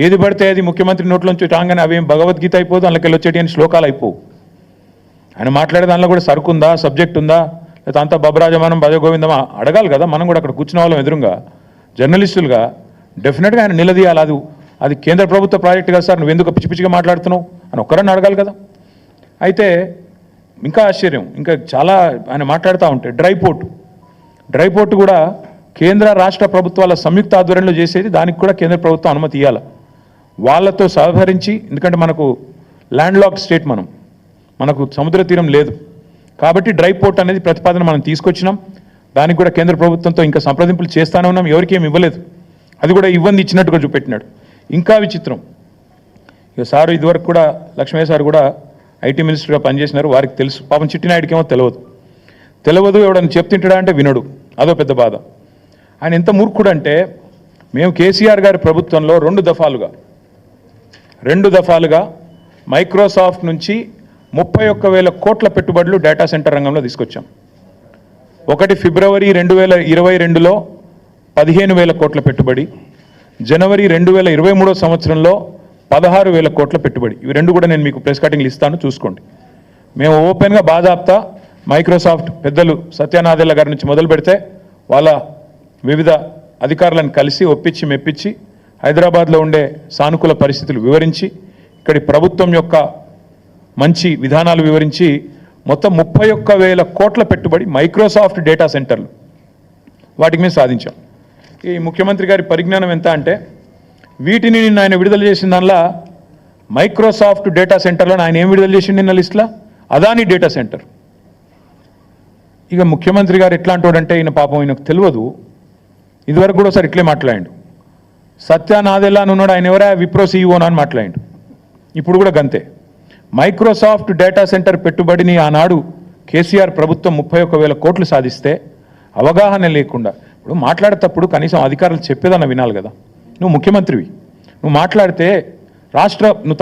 ఏది పడితే అది ముఖ్యమంత్రి నోట్లోంచి రాగానే అవేం భగవద్గీత అయిపోదు, అందులోకి వచ్చేటి అని శ్లోకాలు అయిపోవు. ఆయన మాట్లాడే దానిలో కూడా సరుకు ఉందా, సబ్జెక్ట్ ఉందా, లేదా అంతా బబరాజమానం భజగోవిందమా అడగాలి కదా. మనం కూడా అక్కడ కూర్చున్న వాళ్ళం ఎదురుగా జర్నలిస్టులుగా డెఫినెట్గా ఆయన నిలదీయాలి. అది కేంద్ర ప్రభుత్వ ప్రాజెక్టు కదా సార్, నువ్వు ఎందుకు పిచ్చి పిచ్చిగా మాట్లాడుతున్నావు అని ఒక్కరన్నా అడగాలి కదా. అయితే ఇంకా ఆశ్చర్యం, ఇంకా చాలా ఆయన మాట్లాడుతూ ఉంటే డ్రై పోర్టు కూడా కేంద్ర రాష్ట్ర ప్రభుత్వాల సంయుక్త ఆధ్వర్యంలో చేసేది, దానికి కూడా కేంద్ర ప్రభుత్వం అనుమతి ఇవ్వాలి. వాళ్ళతో సహకరించి, ఎందుకంటే మనకు ల్యాండ్ లాక్ స్టేట్, మనకు సముద్ర తీరం లేదు కాబట్టి డ్రై పోర్ట్ అనేది ప్రతిపాదన మనం తీసుకొచ్చినాం. దానికి కూడా కేంద్ర ప్రభుత్వంతో ఇంకా సంప్రదింపులు చేస్తూనే ఉన్నాం. ఎవరికి ఏమి ఇవ్వలేదు, అది కూడా ఇవ్వంది ఇచ్చినట్టుగా చూపెట్టినాడు. ఇంకా విచిత్రం, ఇక సారు ఇదివరకు కూడా లక్ష్మయ్య సార్ కూడా ఐటీ మినిస్టర్గా పనిచేసినారు, వారికి తెలుసు. పాపం చిట్టినాయుడికి ఏమో తెలియదు, ఎవడని చెప్తుంటాడా అంటే వినడు, అదో పెద్ద బాధ. ఆయన ఎంత మూర్ఖుడు అంటే, మేము కేసీఆర్ గారి ప్రభుత్వంలో రెండు దఫాలుగా మైక్రోసాఫ్ట్ నుంచి 31,000 కోట్ల పెట్టుబడులు డేటా సెంటర్ రంగంలో తీసుకొచ్చాం. ఒకటి ఫిబ్రవరి 2022లో 15,000 కోట్ల పెట్టుబడి, జనవరి 2023 సంవత్సరంలో 16,000 కోట్ల పెట్టుబడి. ఇవి రెండు కూడా నేను మీకు ప్రెస్ కటింగ్లు ఇస్తాను, చూసుకోండి. మేము ఓపెన్గా బాజాప్తా మైక్రోసాఫ్ట్ పెద్దలు సత్యనాదెల్ల గారి నుంచి మొదలు పెడితే వాళ్ళ వివిధ అధికారులను కలిసి ఒప్పించి మెప్పించి హైదరాబాద్లో ఉండే సానుకూల పరిస్థితులు వివరించి, ఇక్కడి ప్రభుత్వం యొక్క మంచి విధానాలు వివరించి మొత్తం 31,000 కోట్ల పెట్టుబడి మైక్రోసాఫ్ట్ డేటా సెంటర్లు, వాటికి మేము సాధించాం. ఈ ముఖ్యమంత్రి గారి పరిజ్ఞానం ఎంత అంటే, వీటిని నిన్న ఆయన విడుదల చేసిన దానిలో మైక్రోసాఫ్ట్ డేటా సెంటర్లను ఆయన ఏం విడుదల చేసిండు నిన్న లిస్టులో? Adani data centre. ఇక ముఖ్యమంత్రి గారు ఎట్లాంటి వాడంటే, ఈయన పాపం ఈయనకు తెలియదు, ఇదివరకు కూడా ఒకసారి ఇట్లే మాట్లాడాడు. సత్యనాదెల్లా అని ఉన్నాడు, ఆయన ఎవరా విప్రో సీఈఓనా అని మాట్లాడాడు. ఇప్పుడు కూడా గంతే. మైక్రోసాఫ్ట్ డేటా సెంటర్ పెట్టుబడిని ఆనాడు కేసీఆర్ ప్రభుత్వం 31,000 కోట్లు సాధిస్తే అవగాహన లేకుండా, ఇప్పుడు మాట్లాడేటప్పుడు కనీసం అధికారులు చెప్పేదన్న వినాలి కదా. నువ్వు ముఖ్యమంత్రివి, నువ్వు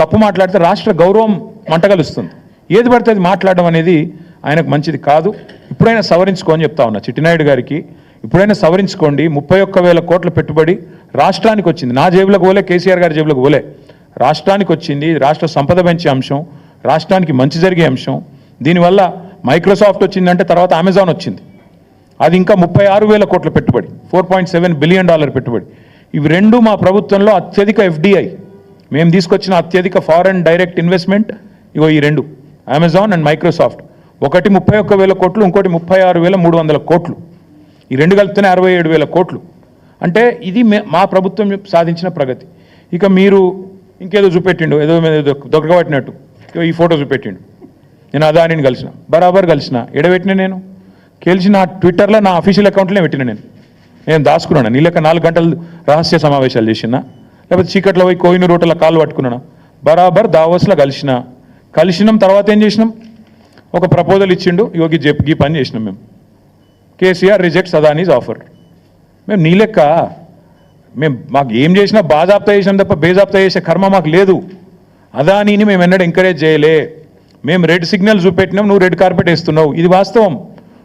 తప్పు మాట్లాడితే రాష్ట్ర గౌరవం మంటగలుస్తుంది. ఏది పడితే అది మాట్లాడడం అనేది ఆయనకు మంచిది కాదు. ఇప్పుడైనా సవరించుకోని చెప్తా ఉన్నా చిట్టినాయుడు గారికి, ఇప్పుడైనా సవరించుకోండి. 31,000 కోట్ల పెట్టుబడి రాష్ట్రానికి వచ్చింది, నా జేబులకు పోలే, కేసీఆర్ గారి జేబులకు పోలే, రాష్ట్రానికి వచ్చింది. రాష్ట్ర సంపద పెంచే అంశం, రాష్ట్రానికి మంచి జరిగే అంశం. దీనివల్ల మైక్రోసాఫ్ట్ వచ్చిందంటే తర్వాత అమెజాన్ వచ్చింది, అది ఇంకా 36,000 కోట్ల పెట్టుబడి, $4.7 బిలియన్ పెట్టుబడి. ఇవి రెండు మా ప్రభుత్వంలో అత్యధిక FDI, మేము తీసుకొచ్చిన అత్యధిక ఫారెన్ డైరెక్ట్ ఇన్వెస్ట్మెంట్. ఇగో ఈ రెండు, అమెజాన్ అండ్ మైక్రోసాఫ్ట్. ఒకటి 31,000 కోట్లు, ఇంకోటి 36,300 కోట్లు. ఈ రెండు కలిపితేనే 67,000 కోట్లు. అంటే ఇది మా ప్రభుత్వం సాధించిన ప్రగతి. ఇక మీరు ఇంకేదో చూపెట్టిండు, ఏదో దొరకబట్టినట్టు ఈ ఫోటో చూపెట్టిండు. నేను అదానిని కలిసిన, బరాబర్ కలిసిన. ఎడబెట్టిన నేను కలిసి నా ట్విట్టర్లో నా అఫీషియల్ అకౌంట్లోనే పెట్టిన. నేను దాచుకున్నాను. నీళ్ళక 4 గంటలు రహస్య సమావేశాలు చేసినా, లేకపోతే చీకట్లో పోయి కోహినూరు రోడ్ల కాళ్ళు పట్టుకున్నాను. బరాబర్ దావోస్లో కలిసినాం. తర్వాత ఏం చేసినాం, ఒక ప్రపోజల్ ఇచ్చిండు, యోగి ఈ పని చేసినాం మేము. KCR rejects Adanis offer. మేము నీ లెక్క మాకు ఏం చేసినా బాజాప్తా చేసినాం తప్ప బేజాప్తా చేసే కర్మ మాకు లేదు. అదానీని మేము ఎన్నడూ ఎంకరేజ్ చేయలే. మేము రెడ్ సిగ్నల్ చూపెట్టినాం, నువ్వు రెడ్ కార్పెట్ వేస్తున్నావు. ఇది వాస్తవం,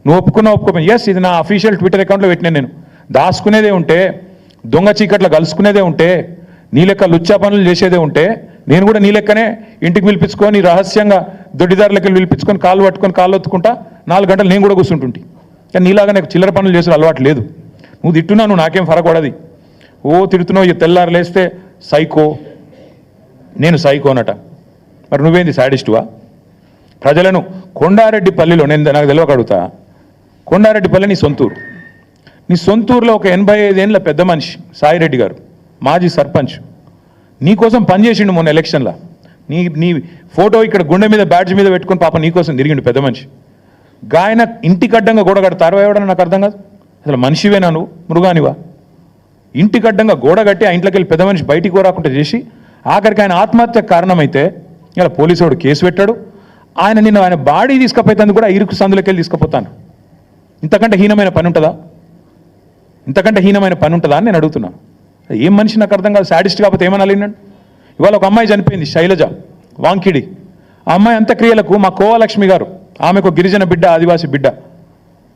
నువ్వు ఒప్పుకోపోయి. ఎస్, ఇది నా అఫీషియల్ ట్విట్టర్ అకౌంట్లో పెట్టినా. నేను దాచుకునేదే ఉంటే, దొంగ చీకట్లో కలుసుకునేదే ఉంటే, నీ లెక్క లుచ్చా పనులు చేసేదే ఉంటే, నేను కూడా నీ లెక్కనే ఇంటికి పిలిపించుకొని రహస్యంగా దొడ్డిదారులకి పిలిపించుకొని కాళ్ళు పట్టుకొని కాళ్ళు ఒత్తుకుంటా 4 గంటలు నేను కూడా కూర్చుంటుంటే. కానీ నీలాగా నాకు చిల్లర పనులు చేసే అలవాటు లేదు. నువ్వు తిట్టున్నావు, నువ్వు నాకేం ఫరకూడదు. తిడుతున్నావు, ఇక తెల్లారు లేస్తే సైకో, నేను సైకోనట. మరి నువ్వేంది సాడిస్టువా? ప్రజలను కొండారెడ్డిపల్లిలో, నాకు తెలియక అడుగుతా, కొండారెడ్డిపల్లి నీ సొంతూరులో ఒక 85 ఏళ్ళ పెద్ద మనిషి సాయిరెడ్డి గారు, మాజీ సర్పంచ్, నీకోసం పనిచేసిండు మొన్న ఎలక్షన్లో. నీ ఫోటో ఇక్కడ గుండె మీద బ్యాడ్జ్ మీద పెట్టుకొని పాప నీకోసం తిరిగిండు పెద్ద మనిషి. గాయన ఇంటికి అడ్డంగా గోడ కడతారు ఎవడని నాకు అర్థం కాదు. అసలు మనిషివేనా నువ్వు, మృగానివా? ఇంటికి అడ్డంగా గోడ కట్టి ఆ ఇంట్లోకి వెళ్ళి పెద్ద మనిషి బయటికి కోరాకుండా చేసి ఆఖరికి ఆయన ఆత్మహత్యకు కారణమైతే ఇలా పోలీసు వాడు కేసు పెట్టాడు. ఆయన బాడీ తీసుకుపోతాను కూడా ఇరుకు సందులోకి వెళ్ళి తీసుకుపోతాను. ఇంతకంటే హీనమైన పని ఉంటుందా? అని నేను అడుగుతున్నా. ఏం మనిషి నాకు అర్థం కాదు. సాడిస్ట్ కాకపోతే ఏమనాలి? ఇవాళ ఒక అమ్మాయి చనిపోయింది, శైలజ వాంకిడి. ఆ అమ్మాయి అంత్యక్రియలకు మా కోవాలక్ష్మి గారు, ఆమెకు గిరిజన బిడ్డ, ఆదివాసీ బిడ్డ,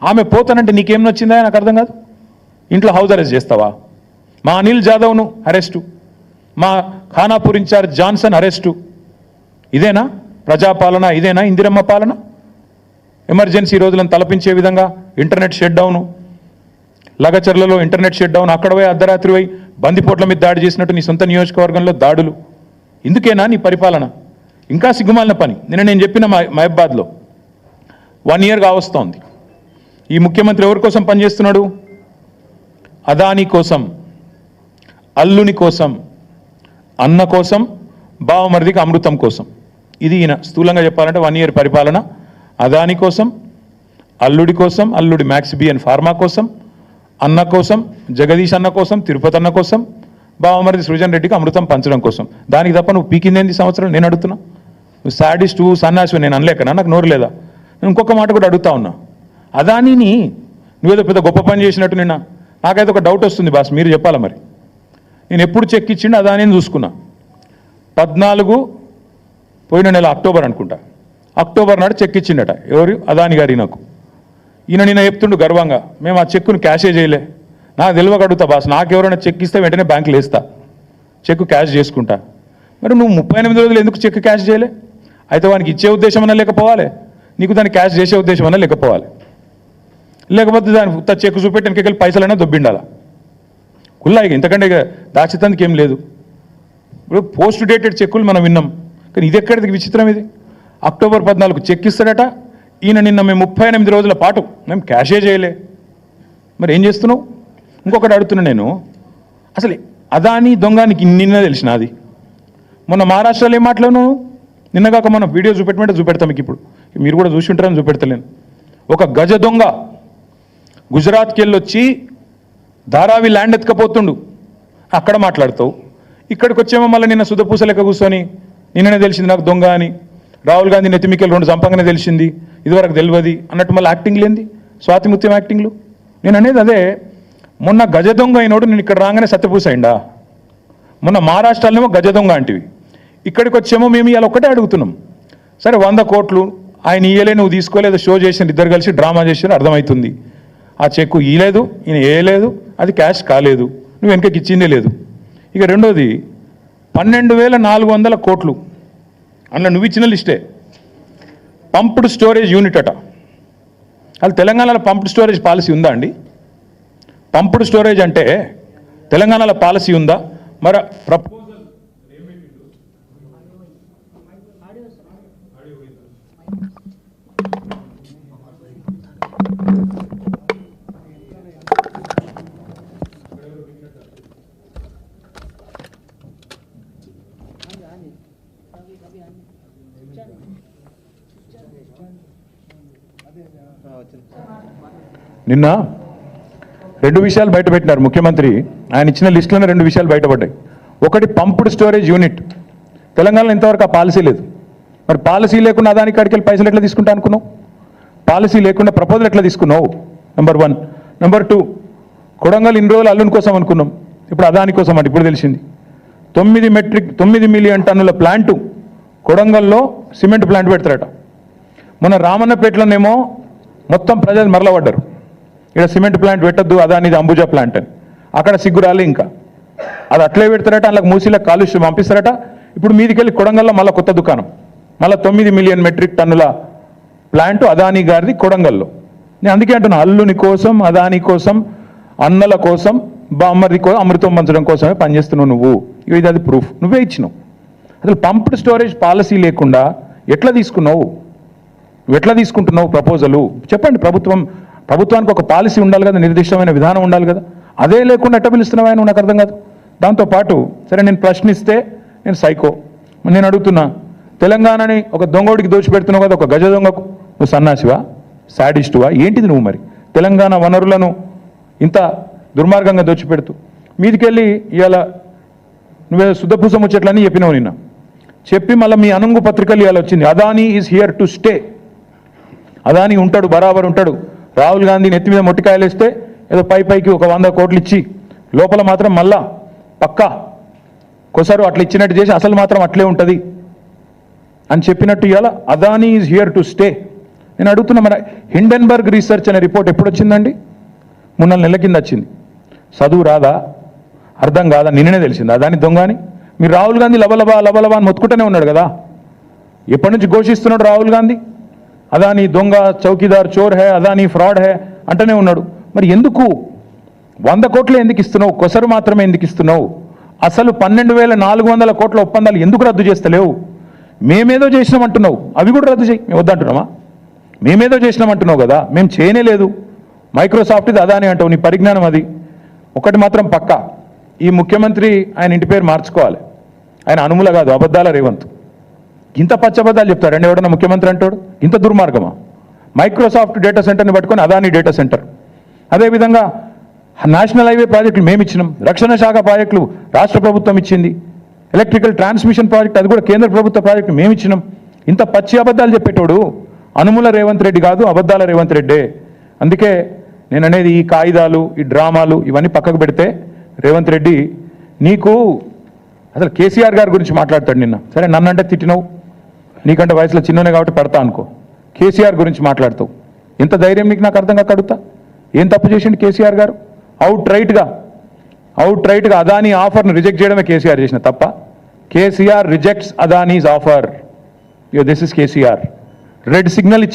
ఆమె పోతానంటే నీకేం నచ్చిందా? నాకు అర్థం కాదు. ఇంట్లో హౌస్ అరెస్ట్ చేస్తావా? మా అనిల్ జాదవ్ను అరెస్టు, మా ఖానాపూర్ ఇన్ఛార్జ్ జాన్సన్ అరెస్టు. ఇదేనా ప్రజాపాలన? ఇదేనా ఇందిరమ్మ పాలన? ఎమర్జెన్సీ రోజులను తలపించే విధంగా ఇంటర్నెట్ షట్ డౌను, లగచర్లలో ఇంటర్నెట్ షట్ డౌన్, అక్కడ పోయి అర్ధరాత్రి పోయి బందిపోట్ల మీద దాడి చేసినట్టు నీ సొంత నియోజకవర్గంలో దాడులు. ఇందుకేనా నీ పరిపాలన? ఇంకా సిగ్గుమాలిన పని. నేను చెప్పిన మహబాద్లో 1 year కావస్తోంది. ఈ ముఖ్యమంత్రి ఎవరి కోసం పనిచేస్తున్నాడు? అదానీ కోసం, అల్లుని కోసం, అన్న కోసం, బావమరిదికి అమృతం కోసం. ఇది ఈయన స్థూలంగా చెప్పాలంటే 1 year పరిపాలన. అదానీ కోసం, అల్లుడి కోసం, అల్లుడి మ్యాక్స్ బిఎన్ ఫార్మా కోసం, అన్న కోసం, జగదీష్ అన్న కోసం, తిరుపతి అన్న కోసం, బావమరిది సృజన్ రెడ్డికి అమృతం పంచడం కోసం. దానికి తప్ప నువ్వు పీకిందేంది సంవత్సరం? నేను అడుగుతున్నా. నువ్వు సాడిస్టు సన్నాసి నేను అనలేకనా? నాకు నోరు లేదా? నేను ఇంకొక మాట కూడా అడుగుతా ఉన్నా. అదానీని నువ్వేదో పెద్ద గొప్ప పని చేసినట్టు నిన్న నాకైతే ఒక డౌట్ వస్తుంది బాస్, మీరు చెప్పాలా మరి. నేను ఎప్పుడు చెక్ ఇచ్చిండు అదానీని చూసుకున్నా. 14 పోయిన నెల అక్టోబర్ అనుకుంటా, అక్టోబర్ నాడు చెక్ ఇచ్చిండట. ఎవరు? అదాని గారి. నాకు ఈయన నిన్న చెప్తుండు గర్వంగా, మేము ఆ చెక్కును క్యాషే చేయలే. నాకు తెలియక అడుగుతా బాస్, నాకు ఎవరైనా చెక్ ఇస్తే వెంటనే బ్యాంకులో వేస్తా, చెక్ క్యాష్ చేసుకుంటా. మరి నువ్వు 38 రోజులు ఎందుకు చెక్ క్యాష్ చేయలే? అయితే వానికి ఇచ్చే ఉద్దేశం అన్నా లేకపోవాలి, నీకు దాన్ని క్యాష్ చేసే ఉద్దేశం అన్నా లేకపోవాలి. లేకపోతే దాని చెక్ చూపెట్టి వెనకెళ్ళి పైసలైనా దొబ్బిండాలా కుల్లా. ఇక ఇంతకంటే ఇక దాచితందుకు ఏం లేదు. ఇప్పుడు పోస్ట్ డేటెడ్ చెక్కులు మనం విన్నాం, కానీ ఇది ఎక్కడిది విచిత్రం? ఇది అక్టోబర్ 14 చెక్ ఇస్తాడట. ఈయన నిన్న మేము 38 రోజుల పాటు మేము క్యాషే చేయలే. మరి ఏం చేస్తున్నావు? ఇంకొకటి అడుగుతున్నా నేను, అసలు అదానీ దొంగానికి నిన్న తెలిసిన అది మొన్న మహారాష్ట్రలో ఏం మాట్లాడినావు? నిన్నగాక మనం వీడియో చూపెట్టమంటే చూపెడతాం మీకు. ఇప్పుడు మీరు కూడా చూసి ఉంటారని చూపెడతలేను. ఒక గజ దొంగ గుజరాత్కి వెళ్ళొచ్చి ధారావి ల్యాండ్ ఎత్తుకపోతుండు, అక్కడ మాట్లాడతావు. ఇక్కడికి వచ్చేమో మళ్ళీ నిన్న సుధపూస లెక్క కూర్చొని నిన్ననే తెలిసింది నాకు దొంగ అని, రాహుల్ గాంధీ నెత్తిమికెళ్ళి 2 చంపంగానే తెలిసింది, ఇదివరకు తెలియదు అన్నట్టు మళ్ళీ యాక్టింగ్ లేంది, స్వాతి ముత్యం యాక్టింగ్లు. నేను అనేది అదే, మొన్న గజ దొంగ అయినోడు నేను ఇక్కడ రాగానే సత్యపూస అయిందా? మొన్న మహారాష్ట్రలోనేమో గజ దొంగ అంటివి, ఇక్కడికి వచ్చేమో మేము ఇవాళ ఒక్కటే అడుగుతున్నాం. సరే 100 కోట్లు ఆయన ఇయ్యలే, నువ్వు తీసుకోలేదు, షో చేసిన, ఇద్దరు కలిసి డ్రామా చేసిన అర్థమవుతుంది. ఆ చెక్కు ఇయ్యలేదు, ఈయన వేయలేదు, అది క్యాష్ కాలేదు, నువ్వు వెనకకి ఇచ్చిందే లేదు. ఇక రెండోది 12,400 కోట్లు అన్న నువ్వు ఇచ్చిన లిస్టే. పంప్డ్ స్టోరేజ్ యూనిట్ అట. అది తెలంగాణలో పంప్డ్ స్టోరేజ్ పాలసీ ఉందా అండి? పంప్డ్ స్టోరేజ్ అంటే తెలంగాణలో పాలసీ ఉందా? మరి ప్రపోజల్ నిన్న 2 విషయాలు బయటపెట్టినారు ముఖ్యమంత్రి. ఆయన ఇచ్చిన లిస్టులోనే 2 విషయాలు బయటపడ్డాయి. ఒకటి పంప్డ్ స్టోరేజ్ యూనిట్. తెలంగాణలో ఇంతవరకు ఆ పాలసీ లేదు. మరి పాలసీ లేకుండా అదానికి కాడికి వెళ్ళి పైసలు ఎట్లా తీసుకుంటా అనుకున్నావు? పాలసీ లేకుండా ప్రపోజల్ ఎట్లా తీసుకున్నావు? నెంబర్ 1. నెంబర్ 2, కొడంగల్ ఇన్ని రోజులు అల్లుని కోసం అనుకున్నాం, ఇప్పుడు అదాని కోసం అంటే ఇప్పుడు తెలిసింది. 9 మిలియన్ టన్నుల ప్లాంటు కొడంగల్లో సిమెంట్ ప్లాంట్ పెడతారట. మొన్న రామన్నపేటలోనేమో మొత్తం ప్రజలు మరలబడ్డారు, ఇక్కడ సిమెంట్ ప్లాంట్ పెట్టద్దు, అదానిది అంబుజా ప్లాంట్ అని. అక్కడ సిగ్గురాలి, ఇంకా అది అట్లే పెడతారట, అందులో మూసీలకు కాలుష్యం పంపిస్తారట. ఇప్పుడు మీదికెళ్ళి కొడంగల్లో మళ్ళీ కొత్త దుకాణం, మళ్ళీ 9 మిలియన్ మెట్రిక్ టన్నుల ప్లాంటు అదానీ గారిది కొడంగల్లో. నేను అందుకే అంటున్నా, అల్లుని కోసం, అదానీ కోసం, అన్నల కోసం, బామ్మర్ది కోసం, అమృతం పంచడం కోసమే పనిచేస్తున్నావు నువ్వు. ఇది అది ప్రూఫ్ నువ్వే ఇచ్చినావు. అసలు పంప్డ్ స్టోరేజ్ పాలసీ లేకుండా ఎట్లా తీసుకున్నావు? నువ్వు ఎట్లా తీసుకుంటున్నావు ప్రపోజలు? చెప్పండి. ప్రభుత్వానికి ఒక పాలసీ ఉండాలి కదా, నిర్దిష్టమైన విధానం ఉండాలి కదా. అదే లేకుండా ఎట్లా పిలుస్తున్నావా నువ్వు? నాకు అర్థం కాదు. దాంతోపాటు సరే నేను ప్రశ్నిస్తే నేను సైకో, నేను అడుగుతున్నా, తెలంగాణని ఒక దొంగోడికి దోచిపెడుతున్నావు కదా, ఒక గజ దొంగకు నువ్వు సన్నాసివా, సాడిస్టువా, ఏంటిది నువ్వు? మరి తెలంగాణ వనరులను ఇంత దుర్మార్గంగా దోచిపెడుతూ మీదికెళ్ళి ఇవాళ నువ్వే శుద్ధపూసం వచ్చేట్లని చెప్పినావు నిన్న. చెప్పి మళ్ళీ మీ అనుంగు పత్రికలు ఇవాళ వచ్చింది, Adani is here to stay. Adani ఉంటాడు, బరాబర్ ఉంటాడు. రాహుల్ గాంధీ నెత్తి మీద మొట్టికాయలు వేస్తే ఏదో పైకి ఒక 100 కోట్లు ఇచ్చి లోపల మాత్రం మళ్ళా పక్కా కొసరు అట్లా ఇచ్చినట్టు చేసి అసలు మాత్రం అట్లే ఉంటుంది అని చెప్పినట్టు ఇవాళ Adani is here to stay. నేను అడుగుతున్నా, మన హిండెన్బర్గ్ రీసెర్చ్ అనే రిపోర్ట్ ఎప్పుడు వచ్చిందండి? 3 నెలల కింద వచ్చింది. చదువు రాదా, అర్థం కాదా? నిన్ననే తెలిసింది అదాని దొంగ అని. మీరు రాహుల్ గాంధీ లబలబా లబలబా అని మొత్తుకుంటూనే ఉన్నాడు కదా. ఎప్పటి నుంచి ఘోషిస్తున్నాడు రాహుల్ గాంధీ? అదాని దొంగ, చౌకీదార్ చోర్ హే, అదాని ఫ్రాడ్ హే అంటూనే ఉన్నాడు. మరి ఎందుకు 100 కోట్లు ఎందుకు ఇస్తున్నావు? కొసరు మాత్రమే ఎందుకు ఇస్తున్నావు? అసలు 12,400 కోట్ల ఒప్పందాలు ఎందుకు రద్దు చేస్తలేవు? మేమేదో చేసినామంటున్నావు, అవి కూడా రద్దు చేయి. మేము వద్దంటున్నామా? మేమేదో చేసినామంటున్నావు కదా, మేము చేయనే లేదు. మైక్రోసాఫ్ట్ ఇది అదాని అంటావు, నీ పరిజ్ఞానం అది. ఒకటి మాత్రం పక్కా, ఈ ముఖ్యమంత్రి ఆయన ఇంటి పేరు మార్చుకోవాలి. ఆయన అనుముల కాదు, అబద్ధాల రేవంత్. ఇంత పచ్చబద్దాలు చెప్తాడండి ఎవడన్నా ముఖ్యమంత్రి అంటాడు? ఇంత దుర్మార్గమా? మైక్రోసాఫ్ట్ డేటా సెంటర్ని పట్టుకొని అదాని డేటా సెంటర్. అదేవిధంగా నేషనల్ హైవే ప్రాజెక్టులు మేము ఇచ్చినాం, రక్షణ శాఖ ప్రాజెక్టులు రాష్ట్ర ప్రభుత్వం ఇచ్చింది, ఎలక్ట్రికల్ ట్రాన్స్మిషన్ ప్రాజెక్ట్ అది కూడా కేంద్ర ప్రభుత్వ ప్రాజెక్టు మేము ఇచ్చినాం. ఇంత పచ్చి అబద్ధాలు చెప్పేటోడు అనుముల రేవంత్ రెడ్డి కాదు, అబద్ధాల రేవంత్ రెడ్డే. అందుకే నేను అనేది, ఈ కాయిదాలు, ఈ డ్రామాలు ఇవన్నీ పక్కకు పెడితే రేవంత్ రెడ్డి నీకు అసలు కేసీఆర్ గారి గురించి మాట్లాడతాడు. నిన్న సరే నన్నంటే తిట్టినావు, నీకంటే వయసులో చిన్ననే కాబట్టి పడతా అనుకో. కేసీఆర్ గురించి మాట్లాడుతావు, ఎంత ధైర్యం నీకు? నాకు అర్థం కాక అడుగుతా, ఏం తప్పు చేసిండు కేసీఆర్ గారు? అవుట్ రైట్గా అదానీ ఆఫర్ను రిజెక్ట్ చేయడమే కేసీఆర్ చేసిన తప్ప. KCR rejects Adanis offer. This is KCR. Red signal